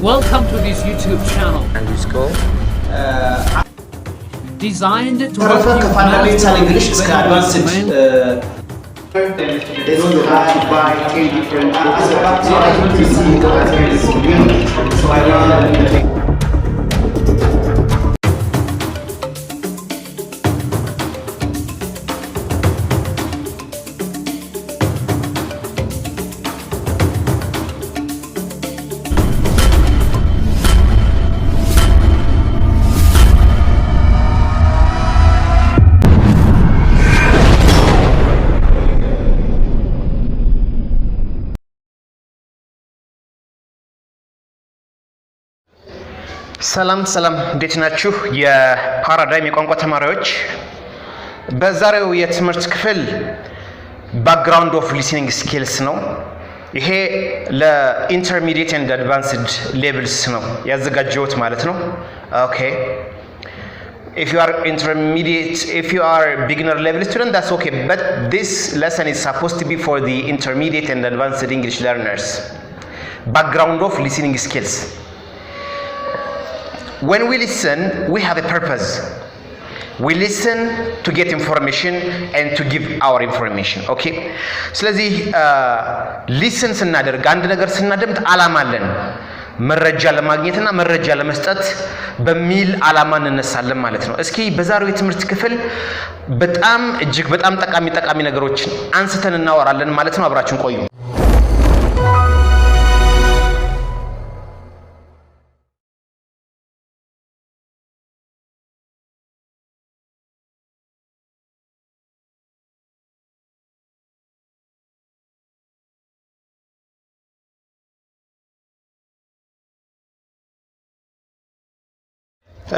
Welcome to this YouTube channel. Underscore. Designed to fundamental English is advanced. They don't have to buy 10 different books. So I want to see this community. So I learned. ሰላም እንዴት ናችሁ የፓራዳይም የቋንቋ ተማሪዎች በዛሬው የትምህርት ክፍል ባክግራውንድ ኦፍ ሊስኒንግ ስኪልስ ነው ይሄ ለኢንተርሚዲየት ኤንድ አድቫንስድ ሌቭልስ ነው ያዘጋጀሁት ማለት ነው ኦኬ if you are beginner level student that's okay but this lesson is supposed to be for the intermediate and advanced English learners background of listening skills. When we listen, we have a purpose. We listen to get information and to give our information. Okay? ስለዚህ listen ስናደርግ አንድ ነገር ስናደምጥ ዓላማ አለን መረጃ ለማግኘትና መረጃ ለመስጠት በሚል ዓላማ እንነሳለን ማለት ነው። እስኪ በዛሬው የትምህርት ክፍል በጣም እጅግ በጣም ጠቃሚ ነገሮችን አንስተን እናወራለን ማለት ነው። አብራችሁን ቆዩ።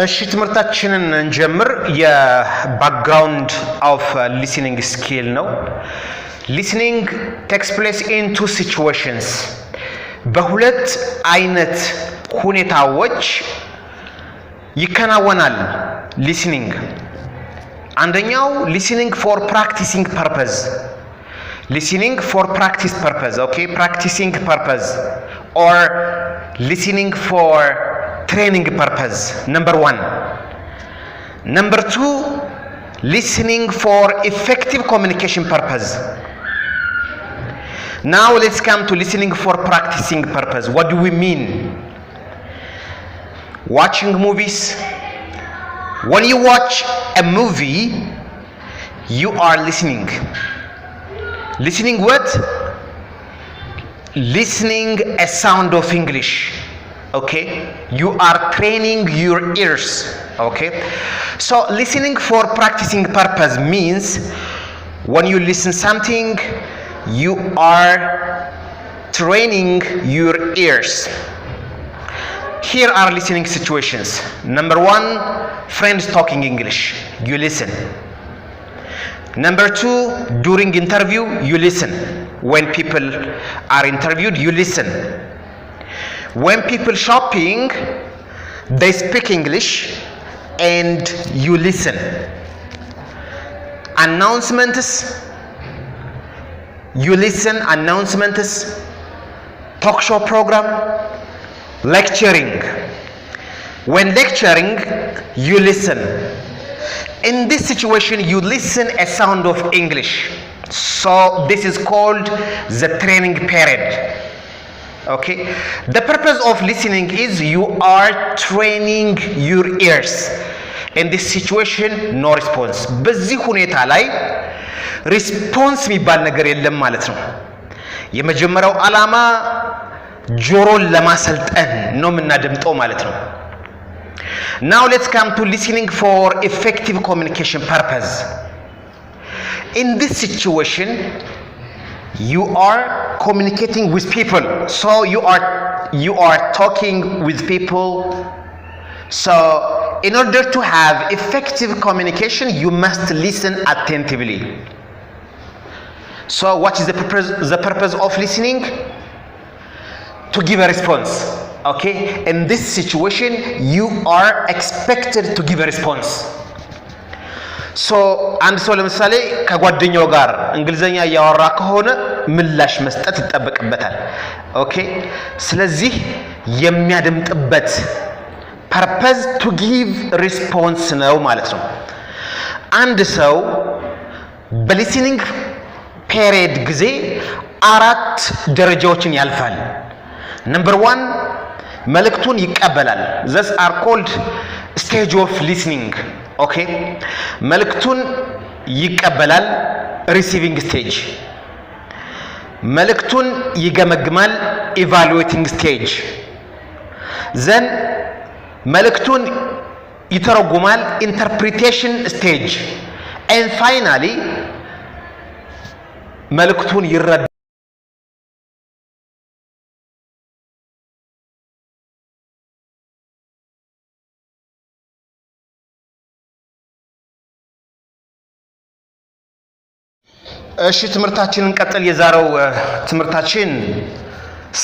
እሺ ትምህርታችንን እንጀምር የባክግራውንድ ኦፍ ሊስኒንግ ስኪል ነው ሊስኒንግ takes place in two situations በሁለት አይነት ሁኔታዎች ይከናወናል ሊስኒንግ አንደኛው listening for practicing purpose okay practicing purpose or listening for training purpose number 1 number 2 listening for effective communication purpose now let's come to listening for practicing purpose what do we mean watching movies when you watch a movie you are listening what listening a sound of English okay you are training your ears okay so listening for practicing purpose means when you listen something you are training your ears here are listening situations number 1 friends talking English you listen number 2 during interview you listen when people are interviewed you listen when people shopping they speak English and you listen announcements you listen announcements talk show program lecturing when lecturing you listen in this situation you listen a sound of English so this is called the training period okay the purpose of listening is you are training your ears in this situation no response በዚህ ሁኔታ ላይ ሪስፖንስ የሚባል ነገር የለም ማለት ነው የመጀመሪያው ዓላማ ጆሮን ለማሰልጠን ነው የምናደምጠው ማለት ነው now let's come to listening for effective communication purpose in this situation you are communicating with people so you are talking with people so in order to have effective communication you must listen attentively so what is the purpose of listening to give a response okay in this situation you are expected to give a response ሶ አንድ ሰው ለምሳሌ ከጓደኛው ጋር እንግሊዘኛ ያወራ ከሆነ ምላሽ መስጠት ይጠበቅበታል ኦኬ ስለዚህ የሚያደምጥበት purpose to give response ነው ማለት ነው። አንድ ሰው በሊስኒንግ ፔሪየድ ጊዜ 4 ደረጃዎችን ያልፋል። ነምበር 1 መልእክቱን ይቀበላል። these are called stage of listening. okay መልእክቱን ይቀበላል receiving stage። መልእክቱን ይገመግማል evaluating stage። then መልእክቱን ይተረጉማል interpretation stage and finally መልእክቱን ይረዳል። እሺ ትምህርታችንን ቀጥል። የዛሬው ትምህርታችን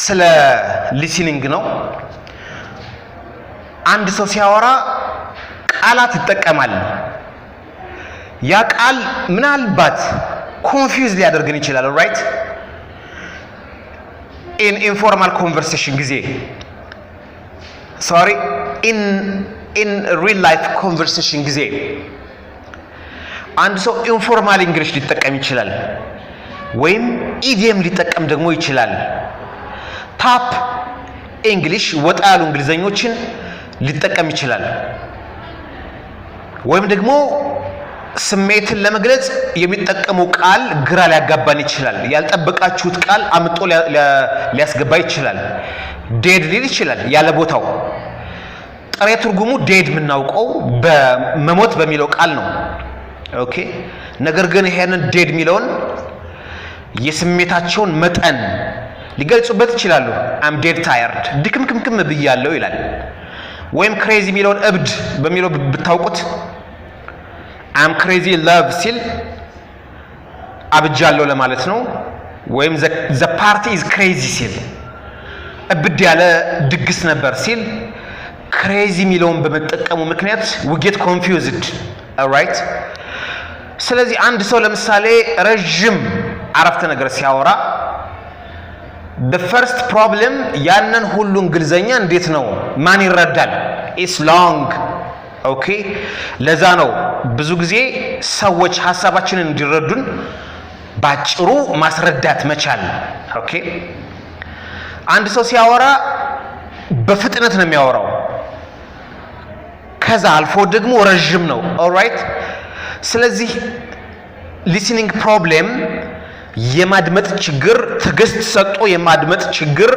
ስለ ሊስኒንግ ነው። አንድ ሰው ሲያወራ ቃላት ይጠቀማል። ያ ቃል ምናልባት ኮንፊውዝ ሊያደርገን ይችላል። ራይት ኢን ኢንፎርማል ኮንቨርሴሽን ጊዜ ኢን ሪል ላይፍ ኮንቨርሴሽን ጊዜ አንድ ሰው ኢንፎርማል እንግሊሽ ሊጠቀም ይችላል ወይም ኢዲየም ሊጠቀም ደግሞ ይችላል። ታፕ እንግሊሽ ወጣ ያሉ እንግሊዘኞችን ሊጠቀም ይችላል። ወይም ደግሞ ስሜትን ለመግለጽ የሚጠቀመው ቃል ግራ ሊያጋባን ይችላል። ያልጠበቃችሁት ቃል አምጦ ሊያስገባ ይችላል። ዴድ ሊል ይችላል ያለ ቦታው። ጥሬ ትርጉሙ ዴድ የምናውቀው በመሞት በሚለው ቃል ነው። ኦኬ ነገር ግን ይሄንን ዴድ የሚለውን የስሜታቸውን መጠን ሊገልጹበት ይችላሉ። አም ዴድ ታየርድ ድክምክምክም ብያለሁ ይላል። ወይም ክሬዚ የሚለውን እብድ በሚለው ብታውቁት አም ክሬዚ ላቭ ሲል አብጃለሁ ለማለት ነው። ወይም ዘ ፓርቲ ኢዝ ክሬዚ ሲል እብድ ያለ ድግስ ነበር ሲል ክሬዚ የሚለውን በመጠቀሙ ምክንያት we get confused. alright ስለዚህ አንድ ሰው ለምሳሌ ረጅም አረፍተ ነገር ሲያወራ the first problem ያንን ሁሉ እንግሊዘኛ እንዴት ነው ማን ይረዳል? it's long. ኦኬ ለዛ ነው ብዙ ጊዜ ሰዎች ሐሳባችንን እንዲረዱን ባጭሩ ማስረዳት መቻል። ኦኬ አንድ ሰው ሲያወራ በፍጥነት ነው የሚያወራው፣ ከዛ አልፎ ደግሞ ረጅም ነው። ኦልራይት ስለዚህ ሊስኒንግ ፕሮብሌም የማድመጥ ችግር፣ ትዕግስት ሰጥቶ የማድመጥ ችግር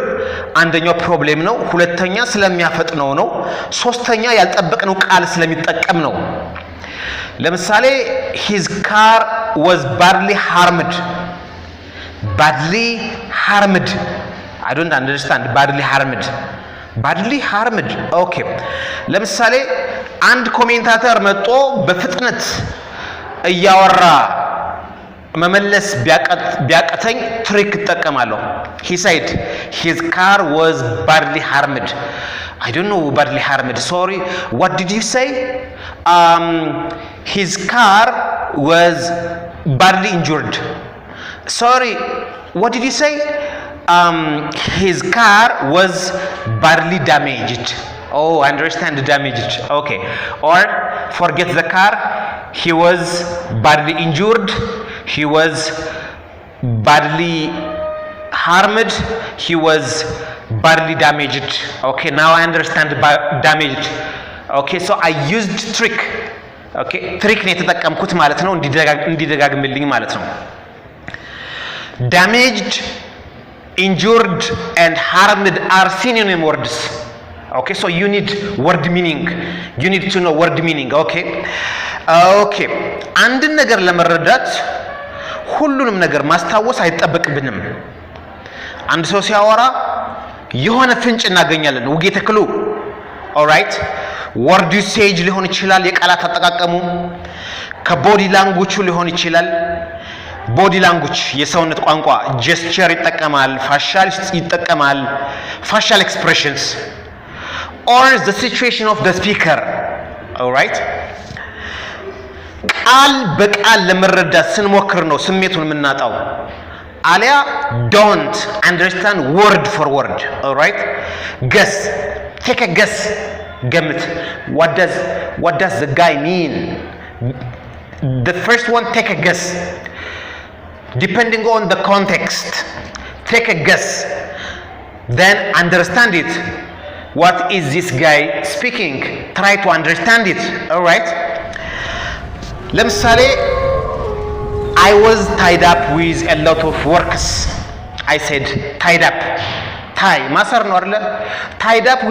አንደኛው ፕሮብሌም ነው። ሁለተኛ ስለሚያፈጥነው ነው። ሶስተኛ ያልጠበቅነው ቃል ስለሚጠቀም ነው። ለምሳሌ his car was badly harmed. I don't understand badly harmed. ኦኬ ለምሳሌ አንድ ኮሜንታተር መጥቶ በፍጥነት እያወራ መመለስ ቢያቀተኝ ትሪክ እጠቀማለሁ። he said his car was badly harmed. I don't know badly harmed. sorry, what did you say? His car was badly injured. sorry, what did you say? His car was badly damaged. oh, I understand, damaged. okay, or forget the car, he was badly injured, he was badly harmed, he was badly damaged. okay, now I understand damaged. okay, so I used trick. okay, trick ነው የተጠቀምኩት ማለት ነው፣ እንዲደጋግምልኝ ማለት ነው። damaged, injured and harmed are synonym words. okay, so you need word meaning, you need to know word meaning. okay አንድን ነገር ለመረዳት ሁሉንም ነገር ማስታወስ አይጠበቅብንም። አንድ ሰው ሲያወራ የሆነ ፍንጭ እናገኛለን። ውጌ ተክሉ ኦልራይት ወርድ ዩሴጅ ሊሆን ይችላል፣ የቃላት አጠቃቀሙ ከቦዲ ላንጉቹ ሊሆን ይችላል። ቦዲ ላንጉጅ የሰውነት ቋንቋ ጀስቸር ይጠቀማል፣ ፋሻል ይጠቀማል፣ ፋሻል ኤክስፕሬሽንስ or the situation of the speaker. alright ቃል በቃል ለመረዳት ስንሞክር ነው ስሜቱን የምናጣው። አሊያ don't understand word for word. All right, guess, take a guess. ገምት. What does the guy mean? The first one, take a guess. Depending on the context, take a guess. Then understand it. What is this guy speaking? Try to understand it. All right. ለምሳሌ I was tied up with a lot of works. I said tied up. tie ማሰር ነው አይደለ? tied up